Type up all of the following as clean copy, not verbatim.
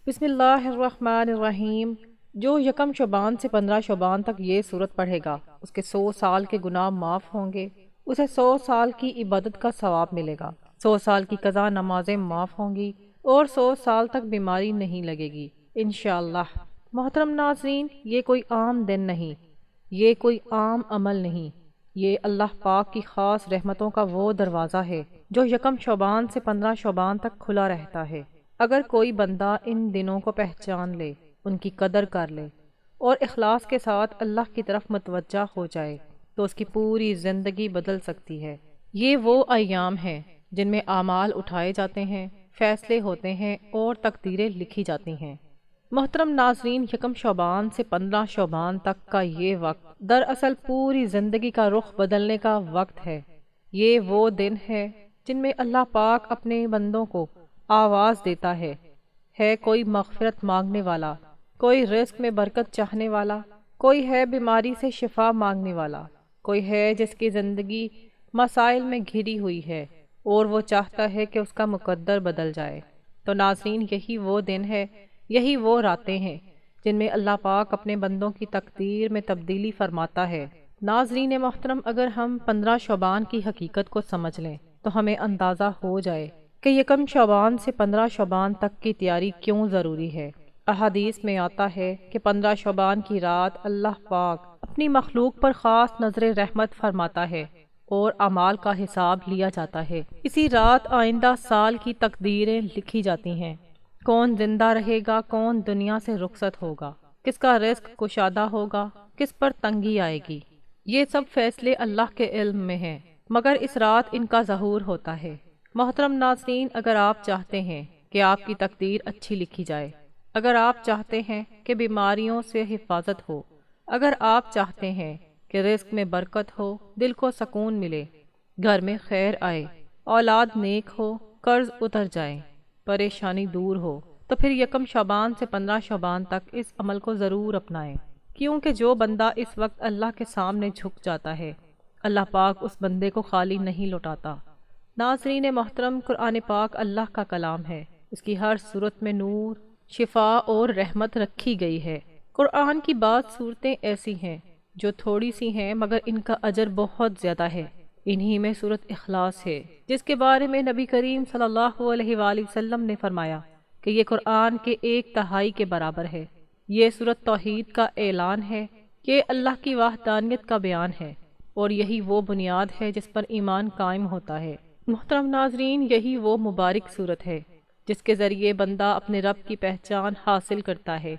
بسم اللہ الرحمن الرحیم۔ جو یکم شعبان سے 15 شعبان تک یہ صورت پڑھے گا اس کے 100 سال کے گناہ معاف ہوں گے، اسے 100 سال کی عبادت کا ثواب ملے گا، 100 سال کی قضا نمازیں معاف ہوں گی اور 100 سال تک بیماری نہیں لگے گی انشاءاللہ۔ محترم ناظرین، یہ کوئی عام دن نہیں، یہ کوئی عام عمل نہیں، یہ اللہ پاک کی خاص رحمتوں کا وہ دروازہ ہے جو یکم شعبان سے 15 شعبان تک کھلا رہتا ہے۔ اگر کوئی بندہ ان دنوں کو پہچان لے، ان کی قدر کر لے اور اخلاص کے ساتھ اللہ کی طرف متوجہ ہو جائے تو اس کی پوری زندگی بدل سکتی ہے۔ یہ وہ ایام ہیں جن میں اعمال اٹھائے جاتے ہیں، فیصلے ہوتے ہیں اور تقدیریں لکھی جاتی ہیں۔ محترم ناظرین، یکم شعبان سے 15 شعبان تک کا یہ وقت دراصل پوری زندگی کا رخ بدلنے کا وقت ہے۔ یہ وہ دن ہے جن میں اللہ پاک اپنے بندوں کو آواز دیتا ہے کوئی مغفرت مانگنے والا، کوئی رزق میں برکت چاہنے والا، کوئی ہے بیماری سے شفا مانگنے والا، کوئی ہے جس کی زندگی مسائل میں گھری ہوئی ہے اور وہ چاہتا ہے کہ اس کا مقدر بدل جائے۔ تو ناظرین، یہی وہ دن ہے، یہی وہ راتیں ہیں جن میں اللہ پاک اپنے بندوں کی تقدیر میں تبدیلی فرماتا ہے۔ ناظرین محترم، اگر ہم 15 شعبان کی حقیقت کو سمجھ لیں تو ہمیں اندازہ ہو جائے کہ یکم شعبان سے 15 شعبان تک کی تیاری کیوں ضروری ہے۔ احادیث میں آتا ہے کہ 15 شعبان کی رات اللہ پاک اپنی مخلوق پر خاص نظر رحمت فرماتا ہے اور اعمال کا حساب لیا جاتا ہے۔ اسی رات آئندہ سال کی تقدیریں لکھی جاتی ہیں، کون زندہ رہے گا، کون دنیا سے رخصت ہوگا، کس کا رزق کشادہ ہوگا، کس پر تنگی آئے گی۔ یہ سب فیصلے اللہ کے علم میں ہیں، مگر اس رات ان کا ظہور ہوتا ہے۔ محترم ناظرین، اگر آپ چاہتے ہیں کہ آپ کی تقدیر اچھی لکھی جائے، اگر آپ چاہتے ہیں کہ بیماریوں سے حفاظت ہو، اگر آپ چاہتے ہیں کہ رزق میں برکت ہو، دل کو سکون ملے، گھر میں خیر آئے، اولاد نیک ہو، قرض اتر جائے، پریشانی دور ہو، تو پھر یکم شعبان سے 15 شعبان تک اس عمل کو ضرور اپنائیں، کیونکہ جو بندہ اس وقت اللہ کے سامنے جھک جاتا ہے، اللہ پاک اس بندے کو خالی نہیں لوٹاتا۔ ناظرین محترم، قرآن پاک اللہ کا کلام ہے، اس کی ہر صورت میں نور، شفا اور رحمت رکھی گئی ہے۔ قرآن کی بعض صورتیں ایسی ہیں جو تھوڑی سی ہیں مگر ان کا اجر بہت زیادہ ہے۔ انہی میں سورۃ اخلاص ہے، جس کے بارے میں نبی کریم صلی اللہ علیہ وآلہ وسلم نے فرمایا کہ یہ قرآن کے 1/3 کے برابر ہے۔ یہ سورۃ توحید کا اعلان ہے، یہ اللہ کی وحدانیت کا بیان ہے اور یہی وہ بنیاد ہے جس پر ایمان قائم ہوتا ہے۔ محترم ناظرین، یہی وہ مبارک صورت ہے جس کے ذریعے بندہ اپنے رب کی پہچان حاصل کرتا ہے۔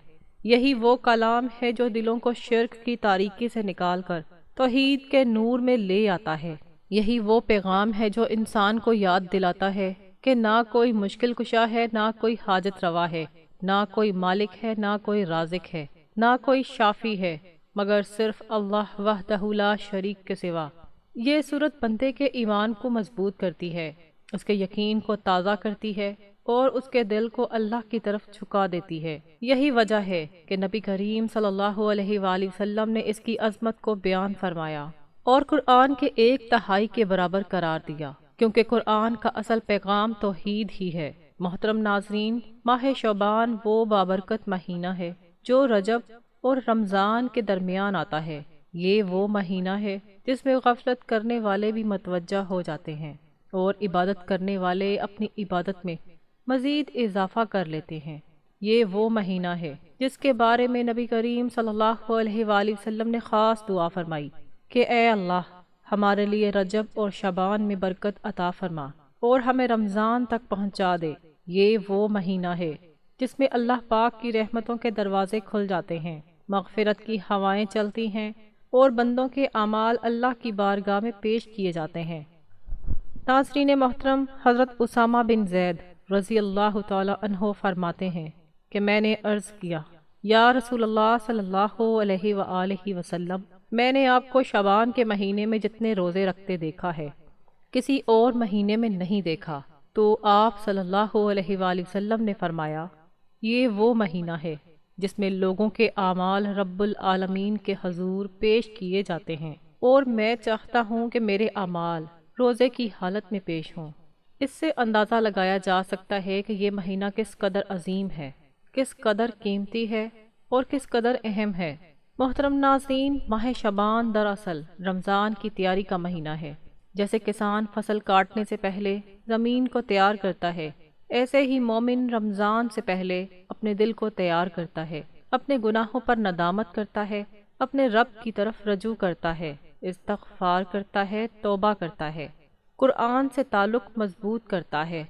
یہی وہ کلام ہے جو دلوں کو شرک کی تاریکی سے نکال کر توحید کے نور میں لے آتا ہے۔ یہی وہ پیغام ہے جو انسان کو یاد دلاتا ہے کہ نہ کوئی مشکل کشا ہے، نہ کوئی حاجت روا ہے، نہ کوئی مالک ہے، نہ کوئی رازق ہے، نہ کوئی شافی ہے، مگر صرف اللہ وحدہ لا شریک کے سوا۔ یہ صورت بندے کے ایمان کو مضبوط کرتی ہے، اس کے یقین کو تازہ کرتی ہے اور اس کے دل کو اللہ کی طرف جھکا دیتی ہے۔ یہی وجہ ہے کہ نبی کریم صلی اللہ علیہ وآلہ وسلم نے اس کی عظمت کو بیان فرمایا اور قرآن کے 1/3 کے برابر قرار دیا، کیونکہ قرآن کا اصل پیغام توحید ہی ہے۔ محترم ناظرین، ماہ شعبان وہ بابرکت مہینہ ہے جو رجب اور رمضان کے درمیان آتا ہے۔ یہ وہ مہینہ ہے جس میں غفلت کرنے والے بھی متوجہ ہو جاتے ہیں اور عبادت کرنے والے اپنی عبادت میں مزید اضافہ کر لیتے ہیں۔ یہ وہ مہینہ ہے جس کے بارے میں نبی کریم صلی اللہ علیہ وآلہ وسلم نے خاص دعا فرمائی کہ اے اللہ، ہمارے لیے رجب اور شعبان میں برکت عطا فرما اور ہمیں رمضان تک پہنچا دے۔ یہ وہ مہینہ ہے جس میں اللہ پاک کی رحمتوں کے دروازے کھل جاتے ہیں، مغفرت کی ہوائیں چلتی ہیں اور بندوں کے اعمال اللہ کی بارگاہ میں پیش کیے جاتے ہیں۔ ناظرین محترم، حضرت اسامہ بن زید رضی اللہ تعالی عنہ فرماتے ہیں کہ میں نے عرض کیا، یا رسول اللہ صلی اللہ علیہ وآلہ وسلم، میں نے آپ کو شعبان کے مہینے میں جتنے روزے رکھتے دیکھا ہے، کسی اور مہینے میں نہیں دیکھا۔ تو آپ صلی اللہ علیہ وآلہ وسلم نے فرمایا، یہ وہ مہینہ ہے جس میں لوگوں کے اعمال رب العالمین کے حضور پیش کیے جاتے ہیں، اور میں چاہتا ہوں کہ میرے اعمال روزے کی حالت میں پیش ہوں۔ اس سے اندازہ لگایا جا سکتا ہے کہ یہ مہینہ کس قدر عظیم ہے، کس قدر قیمتی ہے اور کس قدر اہم ہے۔ محترم ناظرین، ماہ شعبان دراصل رمضان کی تیاری کا مہینہ ہے۔ جیسے کسان فصل کاٹنے سے پہلے زمین کو تیار کرتا ہے، ایسے ہی مومن رمضان سے پہلے اپنے دل کو تیار کرتا ہے، اپنے گناہوں پر ندامت کرتا ہے، اپنے رب کی طرف رجوع کرتا ہے، استغفار کرتا ہے، توبہ کرتا ہے، قرآن سے تعلق مضبوط کرتا ہے،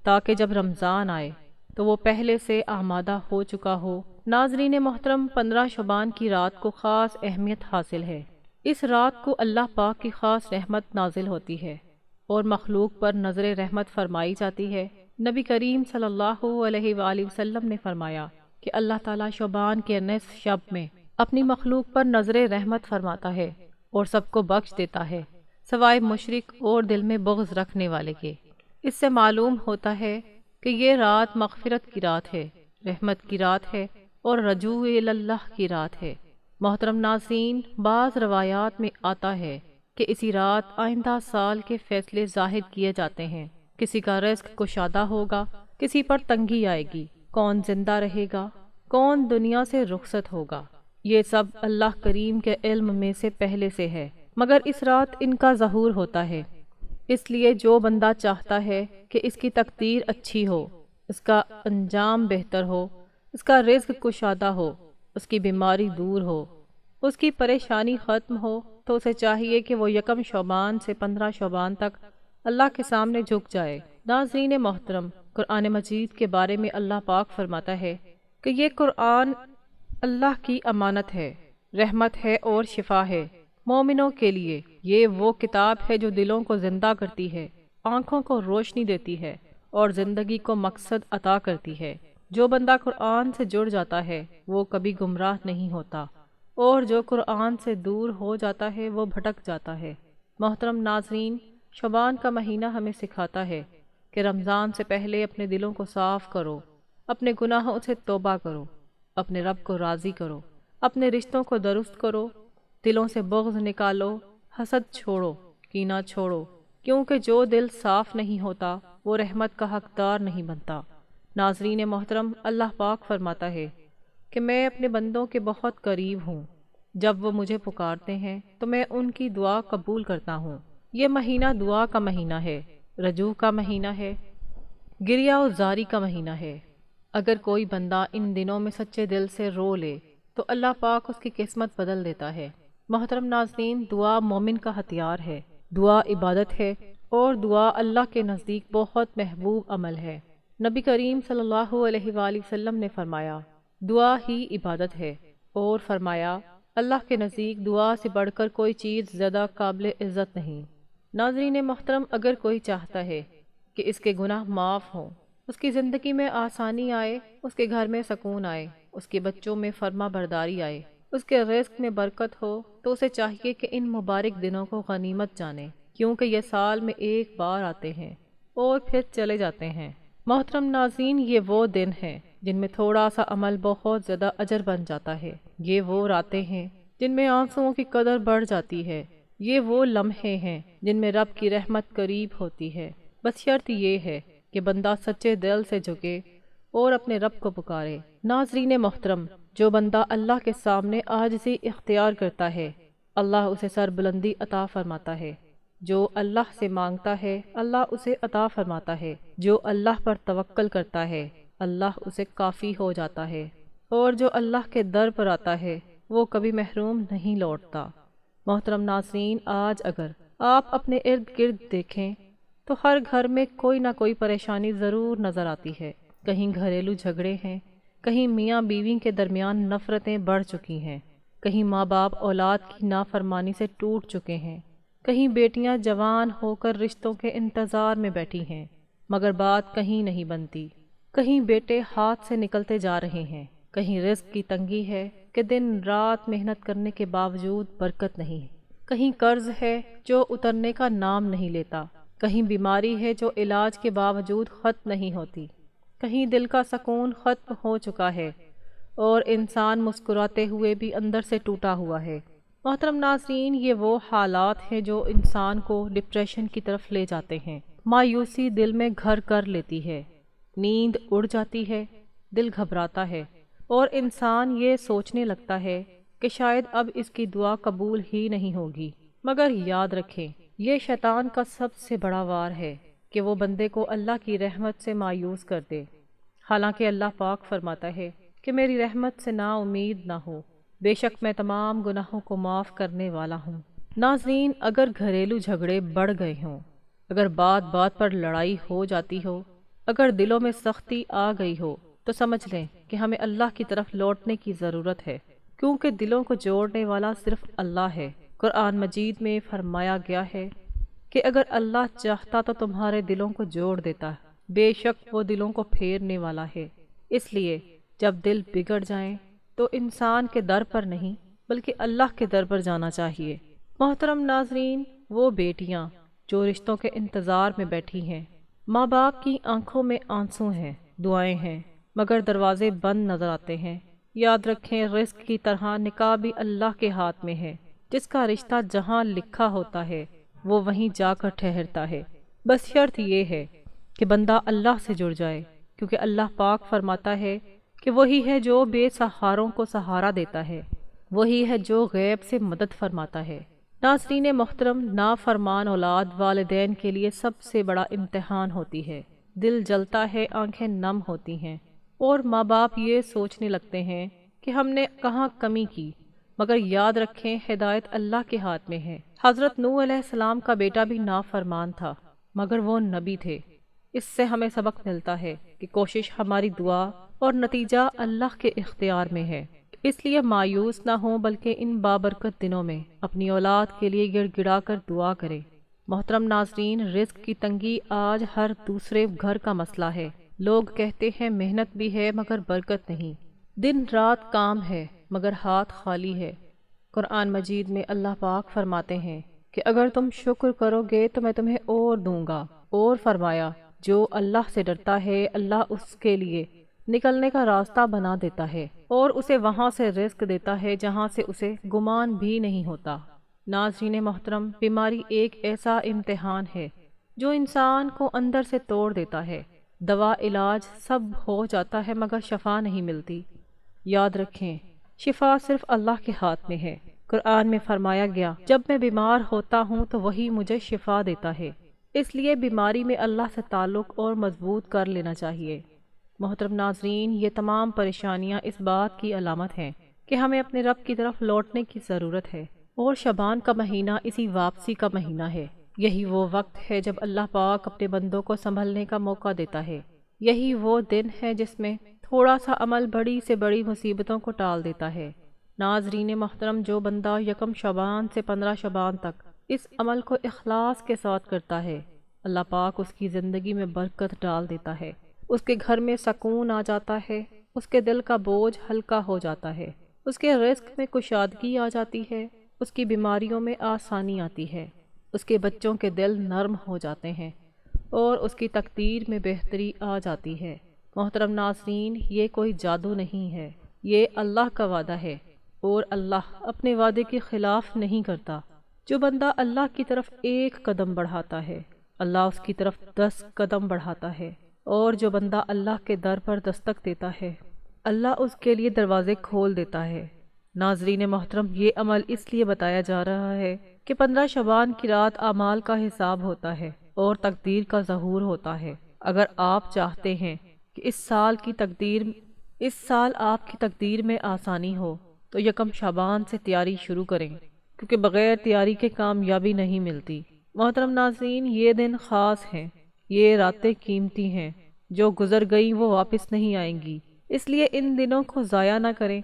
تاکہ جب رمضان آئے تو وہ پہلے سے آمادہ ہو چکا ہو۔ ناظرین محترم، 15 شعبان کی رات کو خاص اہمیت حاصل ہے۔ اس رات کو اللہ پاک کی خاص رحمت نازل ہوتی ہے اور مخلوق پر نظر رحمت فرمائی جاتی ہے۔ نبی کریم صلی اللہ علیہ وآلہ وسلم نے فرمایا کہ اللہ تعالیٰ شعبان کے نصف شب میں اپنی مخلوق پر نظر رحمت فرماتا ہے اور سب کو بخش دیتا ہے، سوائے مشرک اور دل میں بغض رکھنے والے کے۔ اس سے معلوم ہوتا ہے کہ یہ رات مغفرت کی رات ہے، رحمت کی رات ہے اور رجوع اللہ کی رات ہے۔ محترم ناظرین، بعض روایات میں آتا ہے کہ اسی رات آئندہ سال کے فیصلے ظاہر کیے جاتے ہیں۔ کسی کا رزق کشادہ ہوگا، کسی پر تنگی آئے گی، کون زندہ رہے گا، کون دنیا سے رخصت ہوگا، یہ سب اللہ کریم کے علم میں سے پہلے سے ہے، مگر اس رات ان کا ظہور ہوتا ہے۔ اس لیے جو بندہ چاہتا ہے کہ اس کی تقدیر اچھی ہو، اس کا انجام بہتر ہو، اس کا رزق کشادہ ہو، اس کی بیماری دور ہو، اس کی پریشانی ختم ہو، تو اسے چاہیے کہ وہ 1 شعبان سے 15 شعبان تک اللہ کے سامنے جھک جائے۔ ناظرین محترم، قرآن مجید کے بارے میں اللہ پاک فرماتا ہے کہ یہ قرآن اللہ کی امانت ہے، رحمت ہے اور شفا ہے مومنوں کے لیے۔ یہ وہ کتاب ہے جو دلوں کو زندہ کرتی ہے، آنکھوں کو روشنی دیتی ہے اور زندگی کو مقصد عطا کرتی ہے۔ جو بندہ قرآن سے جڑ جاتا ہے وہ کبھی گمراہ نہیں ہوتا، اور جو قرآن سے دور ہو جاتا ہے وہ بھٹک جاتا ہے۔ محترم ناظرین، شعبان کا مہینہ ہمیں سکھاتا ہے کہ رمضان سے پہلے اپنے دلوں کو صاف کرو، اپنے گناہوں سے توبہ کرو، اپنے رب کو راضی کرو، اپنے رشتوں کو درست کرو، دلوں سے بغض نکالو، حسد چھوڑو، کینہ چھوڑو، کیونکہ جو دل صاف نہیں ہوتا وہ رحمت کا حقدار نہیں بنتا۔ ناظرین محترم، اللہ پاک فرماتا ہے کہ میں اپنے بندوں کے بہت قریب ہوں، جب وہ مجھے پکارتے ہیں تو میں ان کی دعا قبول کرتا ہوں۔ یہ مہینہ دعا کا مہینہ ہے، رجوع کا مہینہ ہے، گریہ و زاری کا مہینہ ہے۔ اگر کوئی بندہ ان دنوں میں سچے دل سے رو لے تو اللہ پاک اس کی قسمت بدل دیتا ہے۔ محترم ناظرین، دعا مومن کا ہتھیار ہے، دعا عبادت ہے اور دعا اللہ کے نزدیک بہت محبوب عمل ہے۔ نبی کریم صلی اللہ علیہ وآلہ وسلم نے فرمایا، دعا ہی عبادت ہے، اور فرمایا اللہ کے نزدیک دعا سے بڑھ کر کوئی چیز زیادہ قابل عزت نہیں۔ ناظرین محترم، اگر کوئی چاہتا ہے کہ اس کے گناہ معاف ہوں، اس کی زندگی میں آسانی آئے، اس کے گھر میں سکون آئے، اس کے بچوں میں فرما برداری آئے، اس کے رزق میں برکت ہو، تو اسے چاہیے کہ ان مبارک دنوں کو غنیمت جانے، کیونکہ یہ سال میں ایک بار آتے ہیں اور پھر چلے جاتے ہیں۔ محترم ناظرین، یہ وہ دن ہیں جن میں تھوڑا سا عمل بہت زیادہ اجر بن جاتا ہے۔ یہ وہ راتیں ہیں جن میں آنسوؤں کی قدر بڑھ جاتی ہے۔ یہ وہ لمحے ہیں جن میں رب کی رحمت قریب ہوتی ہے۔ بس شرط یہ ہے کہ بندہ سچے دل سے جھکے اور اپنے رب کو پکارے۔ ناظرین محترم، جو بندہ اللہ کے سامنے عاجزی اختیار کرتا ہے، اللہ اسے سربلندی عطا فرماتا ہے۔ جو اللہ سے مانگتا ہے، اللہ اسے عطا فرماتا ہے۔ جو اللہ پر توکل کرتا ہے، اللہ اسے کافی ہو جاتا ہے، اور جو اللہ کے در پر آتا ہے وہ کبھی محروم نہیں لوٹتا۔ محترم ناظرین، آج اگر آپ اپنے ارد گرد دیکھیں تو ہر گھر میں کوئی نہ کوئی پریشانی ضرور نظر آتی ہے۔ کہیں گھریلو جھگڑے ہیں، کہیں میاں بیوی کے درمیان نفرتیں بڑھ چکی ہیں، کہیں ماں باپ اولاد کی نافرمانی سے ٹوٹ چکے ہیں، کہیں بیٹیاں جوان ہو کر رشتوں کے انتظار میں بیٹھی ہیں مگر بات کہیں نہیں بنتی، کہیں بیٹے ہاتھ سے نکلتے جا رہے ہیں، کہیں رزق کی تنگی ہے کہ دن رات محنت کرنے کے باوجود برکت نہیں، کہیں قرض ہے جو اترنے کا نام نہیں لیتا، کہیں بیماری ہے جو علاج کے باوجود ختم نہیں ہوتی، کہیں دل کا سکون ختم ہو چکا ہے اور انسان مسکراتے ہوئے بھی اندر سے ٹوٹا ہوا ہے۔ محترم ناظرین، یہ وہ حالات ہیں جو انسان کو ڈپریشن کی طرف لے جاتے ہیں۔ مایوسی دل میں گھر کر لیتی ہے، نیند اڑ جاتی ہے، دل گھبراتا ہے اور انسان یہ سوچنے لگتا ہے کہ شاید اب اس کی دعا قبول ہی نہیں ہوگی۔ مگر یاد رکھیں، یہ شیطان کا سب سے بڑا وار ہے کہ وہ بندے کو اللہ کی رحمت سے مایوس کر دے، حالانکہ اللہ پاک فرماتا ہے کہ میری رحمت سے نا امید نہ ہو، بے شک میں تمام گناہوں کو معاف کرنے والا ہوں۔ ناظرین، اگر گھریلو جھگڑے بڑھ گئے ہوں، اگر بات بات پر لڑائی ہو جاتی ہو، اگر دلوں میں سختی آ گئی ہو، تو سمجھ لیں کہ ہمیں اللہ کی طرف لوٹنے کی ضرورت ہے، کیونکہ دلوں کو جوڑنے والا صرف اللہ ہے۔ قرآن مجید میں فرمایا گیا ہے کہ اگر اللہ چاہتا تو تمہارے دلوں کو جوڑ دیتا، بے شک وہ دلوں کو پھیرنے والا ہے۔ اس لیے جب دل بگڑ جائیں تو انسان کے در پر نہیں بلکہ اللہ کے در پر جانا چاہیے۔ محترم ناظرین، وہ بیٹیاں جو رشتوں کے انتظار میں بیٹھی ہیں، ماں باپ کی آنکھوں میں آنسو ہیں، دعائیں ہیں، مگر دروازے بند نظر آتے ہیں، یاد رکھیں رزق کی طرح نکاح بھی اللہ کے ہاتھ میں ہے۔ جس کا رشتہ جہاں لکھا ہوتا ہے وہ وہیں جا کر ٹھہرتا ہے، بس شرط یہ ہے کہ بندہ اللہ سے جڑ جائے، کیونکہ اللہ پاک فرماتا ہے کہ وہی ہے جو بے سہاروں کو سہارا دیتا ہے، وہی ہے جو غیب سے مدد فرماتا ہے۔ ناظرین محترم، نافرمان اولاد والدین کے لیے سب سے بڑا امتحان ہوتی ہے۔ دل جلتا ہے، آنکھیں نم ہوتی ہیں، اور ماں باپ یہ سوچنے لگتے ہیں کہ ہم نے کہاں کمی کی، مگر یاد رکھیں ہدایت اللہ کے ہاتھ میں ہے۔ حضرت نوح علیہ السلام کا بیٹا بھی نافرمان تھا، مگر وہ نبی تھے۔ اس سے ہمیں سبق ملتا ہے کہ کوشش ہماری دعا اور نتیجہ اللہ کے اختیار میں ہے، اس لیے مایوس نہ ہوں بلکہ ان بابرکت دنوں میں اپنی اولاد کے لیے گڑ گڑا کر دعا کریں۔ محترم ناظرین، رزق کی تنگی آج ہر دوسرے گھر کا مسئلہ ہے۔ لوگ کہتے ہیں محنت بھی ہے مگر برکت نہیں، دن رات کام ہے مگر ہاتھ خالی ہے۔ قرآن مجید میں اللہ پاک فرماتے ہیں کہ اگر تم شکر کرو گے تو میں تمہیں اور دوں گا، اور فرمایا جو اللہ سے ڈرتا ہے اللہ اس کے لیے نکلنے کا راستہ بنا دیتا ہے اور اسے وہاں سے رزق دیتا ہے جہاں سے اسے گمان بھی نہیں ہوتا۔ ناظرین محترم، بیماری ایک ایسا امتحان ہے جو انسان کو اندر سے توڑ دیتا ہے۔ دوا علاج سب ہو جاتا ہے مگر شفا نہیں ملتی۔ یاد رکھیں شفا صرف اللہ کے ہاتھ میں ہے۔ قرآن میں فرمایا گیا، جب میں بیمار ہوتا ہوں تو وہی مجھے شفا دیتا ہے، اس لیے بیماری میں اللہ سے تعلق اور مضبوط کر لینا چاہیے۔ محترم ناظرین، یہ تمام پریشانیاں اس بات کی علامت ہیں کہ ہمیں اپنے رب کی طرف لوٹنے کی ضرورت ہے، اور شعبان کا مہینہ اسی واپسی کا مہینہ ہے۔ یہی وہ وقت ہے جب اللہ پاک اپنے بندوں کو سنبھلنے کا موقع دیتا ہے۔ یہی وہ دن ہے جس میں تھوڑا سا عمل بڑی سے بڑی مصیبتوں کو ٹال دیتا ہے۔ ناظرین محترم، جو بندہ یکم شعبان سے 15 شعبان تک اس عمل کو اخلاص کے ساتھ کرتا ہے، اللہ پاک اس کی زندگی میں برکت ڈال دیتا ہے، اس کے گھر میں سکون آ جاتا ہے، اس کے دل کا بوجھ ہلکا ہو جاتا ہے، اس کے رزق میں کشادگی آ جاتی ہے، اس کی بیماریوں میں آسانی آتی ہے، اس کے بچوں کے دل نرم ہو جاتے ہیں، اور اس کی تقدیر میں بہتری آ جاتی ہے۔ محترم ناظرین، یہ کوئی جادو نہیں ہے، یہ اللہ کا وعدہ ہے، اور اللہ اپنے وعدے کے خلاف نہیں کرتا۔ جو بندہ اللہ کی طرف ایک قدم بڑھاتا ہے، اللہ اس کی طرف 10 قدم بڑھاتا ہے، اور جو بندہ اللہ کے در پر دستک دیتا ہے، اللہ اس کے لیے دروازے کھول دیتا ہے۔ ناظرین محترم، یہ عمل اس لیے بتایا جا رہا ہے کہ 15 شعبان کی رات اعمال کا حساب ہوتا ہے اور تقدیر کا ظہور ہوتا ہے۔ اگر آپ چاہتے ہیں کہ اس سال آپ کی تقدیر میں آسانی ہو تو یکم شعبان سے تیاری شروع کریں، کیونکہ بغیر تیاری کے کامیابی نہیں ملتی۔ محترم ناظرین، یہ دن خاص ہیں، یہ راتیں قیمتی ہیں، جو گزر گئیں وہ واپس نہیں آئیں گی، اس لیے ان دنوں کو ضائع نہ کریں،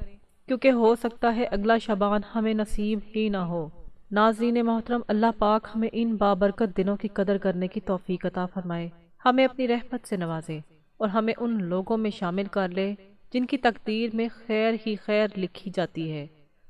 کیونکہ ہو سکتا ہے اگلا شعبان ہمیں نصیب ہی نہ ہو۔ ناظرین محترم، اللہ پاک ہمیں ان بابرکت دنوں کی قدر کرنے کی توفیق عطا فرمائے، ہمیں اپنی رحمت سے نوازے، اور ہمیں ان لوگوں میں شامل کر لے جن کی تقدیر میں خیر ہی خیر لکھی جاتی ہے۔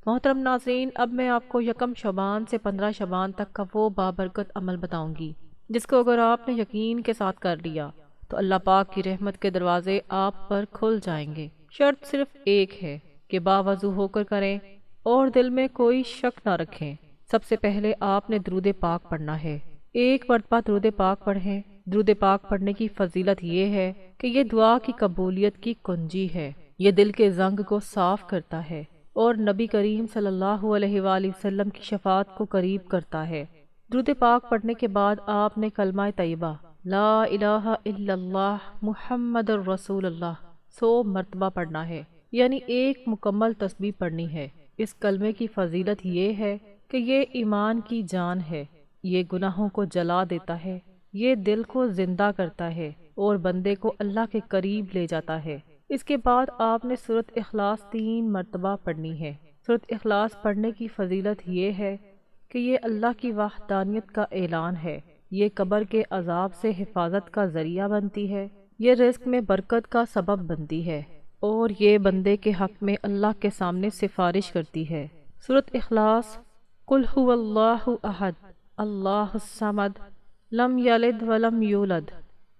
محترم ناظرین، اب میں آپ کو یکم شعبان سے 15 شعبان تک کا وہ بابرکت عمل بتاؤں گی جس کو اگر آپ نے یقین کے ساتھ کر لیا تو اللہ پاک کی رحمت کے دروازے آپ پر کھل جائیں گے۔ شرط صرف ایک ہے کہ باوضو ہو کر کریں اور دل میں کوئی شک نہ رکھیں۔ سب سے پہلے آپ نے درود پاک پڑھنا ہے۔ ایک مرتبہ درود پاک پڑھیں۔ درود پاک پڑھنے کی فضیلت یہ ہے کہ یہ دعا کی قبولیت کی کنجی ہے۔ یہ دل کے زنگ کو صاف کرتا ہے اور نبی کریم صلی اللہ علیہ وآلہ وسلم کی شفاعت کو قریب کرتا ہے۔ درود پاک پڑھنے کے بعد آپ نے کلمہ طیبہ لا الہ الا اللہ محمد الرسول اللہ 100 مرتبہ پڑھنا ہے، یعنی ایک مکمل تسبیح پڑھنی ہے۔ اس کلمے کی فضیلت یہ ہے کہ یہ ایمان کی جان ہے، یہ گناہوں کو جلا دیتا ہے، یہ دل کو زندہ کرتا ہے اور بندے کو اللہ کے قریب لے جاتا ہے۔ اس کے بعد آپ نے سورۃ اخلاص 3 مرتبہ پڑھنی ہے۔ سورۃ اخلاص پڑھنے کی فضیلت یہ ہے کہ یہ اللہ کی وحدانیت کا اعلان ہے، یہ قبر کے عذاب سے حفاظت کا ذریعہ بنتی ہے، یہ رزق میں برکت کا سبب بنتی ہے اور یہ بندے کے حق میں اللہ کے سامنے سفارش کرتی ہے۔ سورۃ اخلاص قل هو اللہ احد اللہ الصمد لم یلد ولم یولد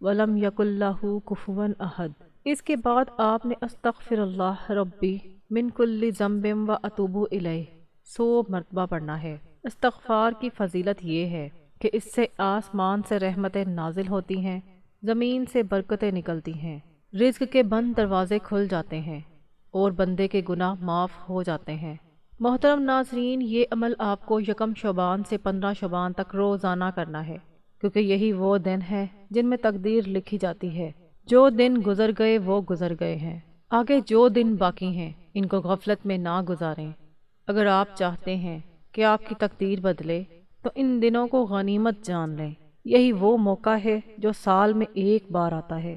ولم یکن لہ کفوا احد۔ اس کے بعد آپ نے استغفر اللہ ربی من کل ذنب و اتوب الیہ 100 مرتبہ پڑھنا ہے۔ استغفار کی فضیلت یہ ہے کہ اس سے آسمان سے رحمتیں نازل ہوتی ہیں، زمین سے برکتیں نکلتی ہیں، رزق کے بند دروازے کھل جاتے ہیں اور بندے کے گناہ معاف ہو جاتے ہیں۔ محترم ناظرین، یہ عمل آپ کو 1 شعبان سے 15 شعبان تک روزانہ کرنا ہے، کیونکہ یہی وہ دن ہے جن میں تقدیر لکھی جاتی ہے۔ جو دن گزر گئے وہ گزر گئے ہیں، آگے جو دن باقی ہیں ان کو غفلت میں نہ گزاریں۔ اگر آپ چاہتے ہیں کہ آپ کی تقدیر بدلے تو ان دنوں کو غنیمت جان لیں، یہی وہ موقع ہے جو سال میں ایک بار آتا ہے۔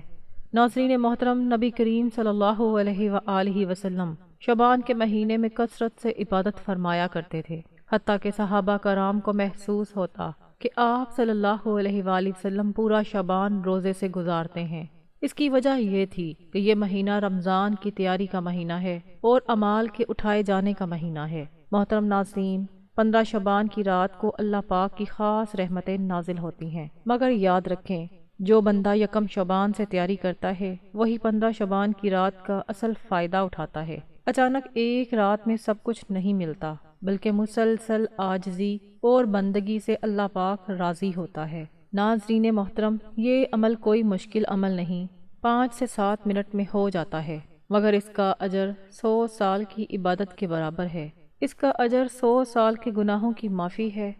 ناظرین محترم، نبی کریم صلی اللہ علیہ وآلہ وسلم شعبان کے مہینے میں کثرت سے عبادت فرمایا کرتے تھے، حتیٰ کہ صحابہ کرام کو محسوس ہوتا کہ آپ صلی اللہ علیہ وآلہ وسلم پورا شعبان روزے سے گزارتے ہیں۔ اس کی وجہ یہ تھی کہ یہ مہینہ رمضان کی تیاری کا مہینہ ہے اور اعمال کے اٹھائے جانے کا مہینہ ہے۔ محترم ناظرین، 15 شعبان کی رات کو اللہ پاک کی خاص رحمتیں نازل ہوتی ہیں، مگر یاد رکھیں جو بندہ 1 شعبان سے تیاری کرتا ہے وہی 15 شعبان کی رات کا اصل فائدہ اٹھاتا ہے۔ اچانک ایک رات میں سب کچھ نہیں ملتا، بلکہ مسلسل عاجزی اور بندگی سے اللہ پاک راضی ہوتا ہے۔ ناظرین محترم، یہ عمل کوئی مشکل عمل نہیں، 5 سے 7 منٹ میں ہو جاتا ہے، مگر اس کا اجر 100 سال کی عبادت کے برابر ہے۔ اس کا اجر 100 سال کے گناہوں کی معافی ہے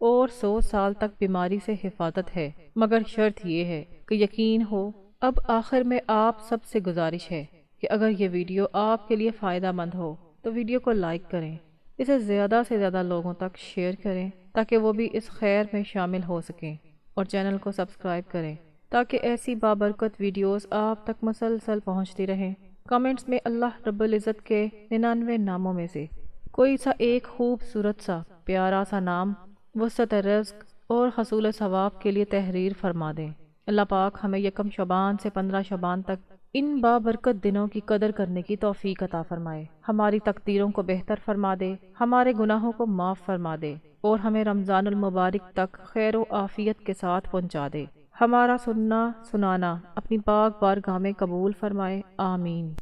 اور 100 سال تک بیماری سے حفاظت ہے، مگر شرط یہ ہے کہ یقین ہو۔ اب آخر میں آپ سب سے گزارش ہے کہ اگر یہ ویڈیو آپ کے لیے فائدہ مند ہو تو ویڈیو کو لائک کریں، اسے زیادہ سے زیادہ لوگوں تک شیئر کریں تاکہ وہ بھی اس خیر میں شامل ہو سکیں، اور چینل کو سبسکرائب کریں تاکہ ایسی بابرکت ویڈیوز آپ تک مسلسل پہنچتی رہیں۔ کمنٹس میں اللہ رب العزت کے 99 ناموں میں سے کوئی سا ایک خوبصورت سا پیارا سا نام وسعت رزق اور حصول ثواب کے لیے تحریر فرما دیں۔ اللہ پاک ہمیں 1 شعبان سے 15 شعبان تک ان بابرکت دنوں کی قدر کرنے کی توفیق عطا فرمائے، ہماری تقدیروں کو بہتر فرما دے، ہمارے گناہوں کو معاف فرما دے اور ہمیں رمضان المبارک تک خیر و عافیت کے ساتھ پہنچا دے۔ ہمارا سننا سنانا اپنی پاک بارگاہ میں قبول فرمائے، آمین۔